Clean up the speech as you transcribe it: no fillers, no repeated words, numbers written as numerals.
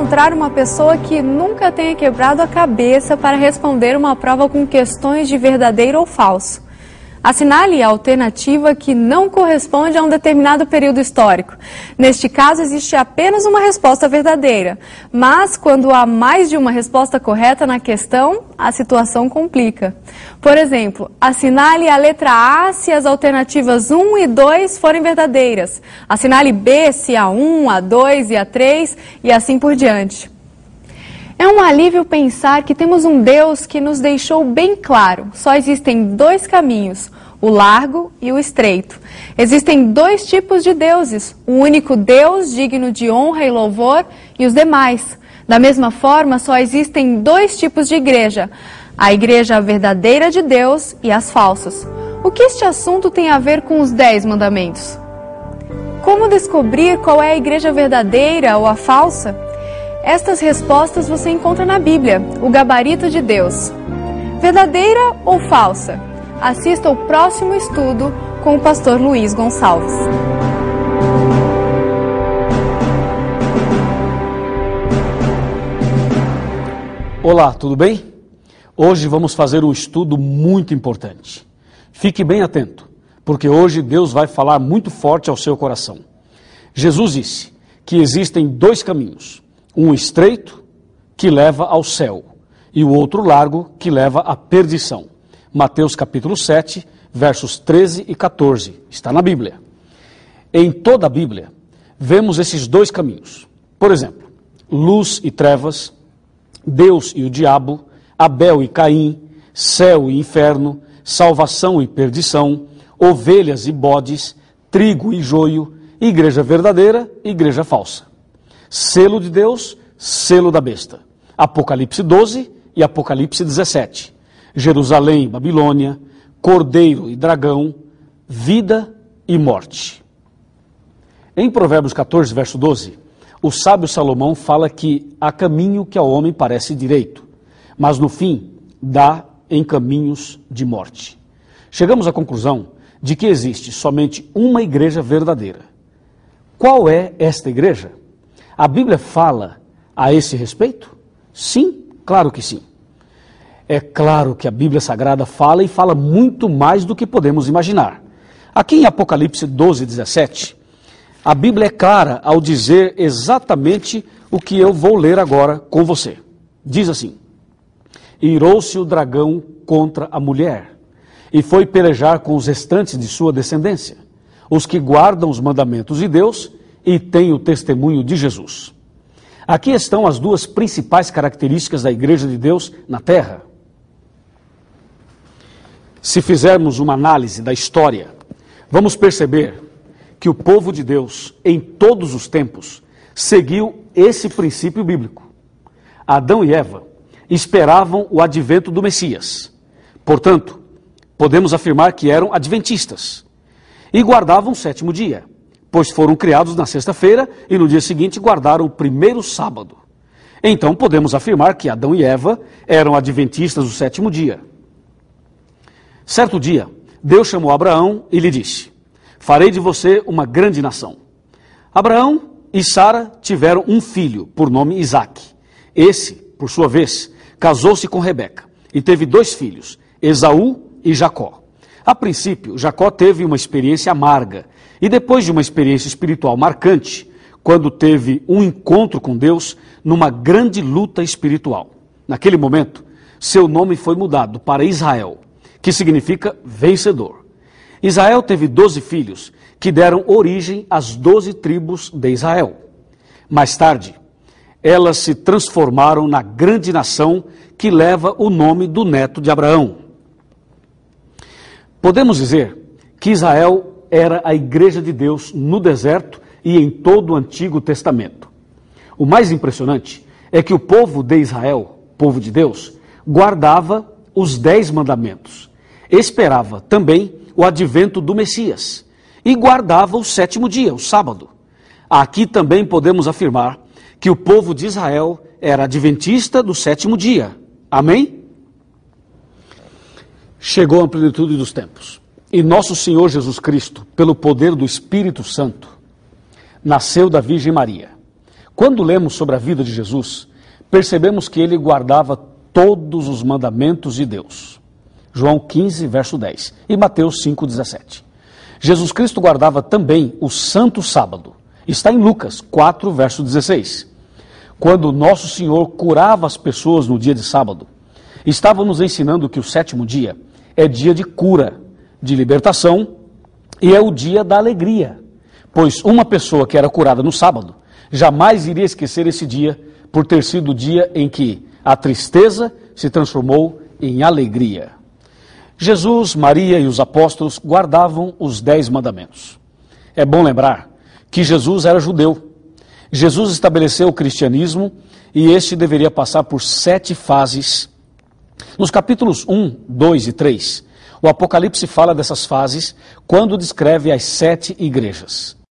encontrar uma pessoa que nunca tenha quebrado a cabeça para responder uma prova com questões de verdadeiro ou falso. Assinale a alternativa que não corresponde a um determinado período histórico. Neste caso, existe apenas uma resposta verdadeira. Mas, quando há mais de uma resposta correta na questão, a situação complica. Por exemplo, assinale a letra A se as alternativas 1 e 2 forem verdadeiras. Assinale B se a 1, a 2 e a 3 e assim por diante. É um alívio pensar que temos um Deus que nos deixou bem claro. Só existem dois caminhos, o largo e o estreito. Existem dois tipos de deuses, o único Deus digno de honra e louvor e os demais. Da mesma forma, só existem dois tipos de igreja, a igreja verdadeira de Deus e as falsas. O que este assunto tem a ver com os 10 mandamentos? Como descobrir qual é a igreja verdadeira ou a falsa? Estas respostas você encontra na Bíblia, o gabarito de Deus. Verdadeira ou falsa? Assista ao próximo estudo com o pastor Luiz Gonçalves. Olá, tudo bem? Hoje vamos fazer um estudo muito importante. Fique bem atento, porque hoje Deus vai falar muito forte ao seu coração. Jesus disse que existem dois caminhos. Um estreito, que leva ao céu, e o outro largo, que leva à perdição. Mateus capítulo 7, versos 13 e 14, está na Bíblia. Em toda a Bíblia, vemos esses dois caminhos. Por exemplo, luz e trevas, Deus e o diabo, Abel e Caim, céu e inferno, salvação e perdição, ovelhas e bodes, trigo e joio, igreja verdadeira e igreja falsa. Selo de Deus, selo da besta. Apocalipse 12 e Apocalipse 17. Jerusalém e Babilônia, cordeiro e dragão, vida e morte. Em Provérbios 14, verso 12, o sábio Salomão fala que há caminho que ao homem parece direito, mas no fim dá em caminhos de morte. Chegamos à conclusão de que existe somente uma igreja verdadeira. Qual é esta igreja? A Bíblia fala a esse respeito? Sim, claro que sim. É claro que a Bíblia Sagrada fala e fala muito mais do que podemos imaginar. Aqui em Apocalipse 12, 17, a Bíblia é clara ao dizer exatamente o que eu vou ler agora com você. Diz assim: irou-se o dragão contra a mulher, e foi pelejar com os restantes de sua descendência, os que guardam os mandamentos de Deus e têm o testemunho de Jesus. Aqui estão as duas principais características da Igreja de Deus na Terra. Se fizermos uma análise da história, vamos perceber que o povo de Deus, em todos os tempos, seguiu esse princípio bíblico. Adão e Eva esperavam o advento do Messias. Portanto, podemos afirmar que eram adventistas e guardavam o sétimo dia, pois foram criados na sexta-feira e no dia seguinte guardaram o primeiro sábado. Então podemos afirmar que Adão e Eva eram adventistas do sétimo dia. Certo dia, Deus chamou Abraão e lhe disse: farei de você uma grande nação. Abraão e Sara tiveram um filho, por nome Isaque. Esse, por sua vez, casou-se com Rebeca e teve 2 filhos, Esaú e Jacó. A princípio, Jacó teve uma experiência amarga, e depois de uma experiência espiritual marcante, quando teve um encontro com Deus numa grande luta espiritual. Naquele momento, seu nome foi mudado para Israel, que significa vencedor. Israel teve 12 filhos, que deram origem às 12 tribos de Israel. Mais tarde, elas se transformaram na grande nação que leva o nome do neto de Abraão. Podemos dizer que Israel era a igreja de Deus no deserto e em todo o Antigo Testamento. O mais impressionante é que o povo de Israel, povo de Deus, guardava os 10 mandamentos, esperava também o advento do Messias e guardava o sétimo dia, o sábado. Aqui também podemos afirmar que o povo de Israel era adventista do sétimo dia. Amém? Chegou a plenitude dos tempos. E nosso Senhor Jesus Cristo, pelo poder do Espírito Santo, nasceu da Virgem Maria. Quando lemos sobre a vida de Jesus, percebemos que ele guardava todos os mandamentos de Deus. João 15, verso 10 e Mateus 5, 17. Jesus Cristo guardava também o Santo Sábado. Está em Lucas 4, verso 16. Quando nosso Senhor curava as pessoas no dia de sábado, estava nos ensinando que o sétimo dia é dia de cura, de libertação e é o dia da alegria. Pois uma pessoa que era curada no sábado jamais iria esquecer esse dia por ter sido o dia em que a tristeza se transformou em alegria. Jesus, Maria e os apóstolos guardavam os 10 mandamentos. É bom lembrar que Jesus era judeu. Jesus estabeleceu o cristianismo e este deveria passar por 7 fases. Nos capítulos 1, 2 e 3, o Apocalipse fala dessas fases quando descreve as 7 igrejas.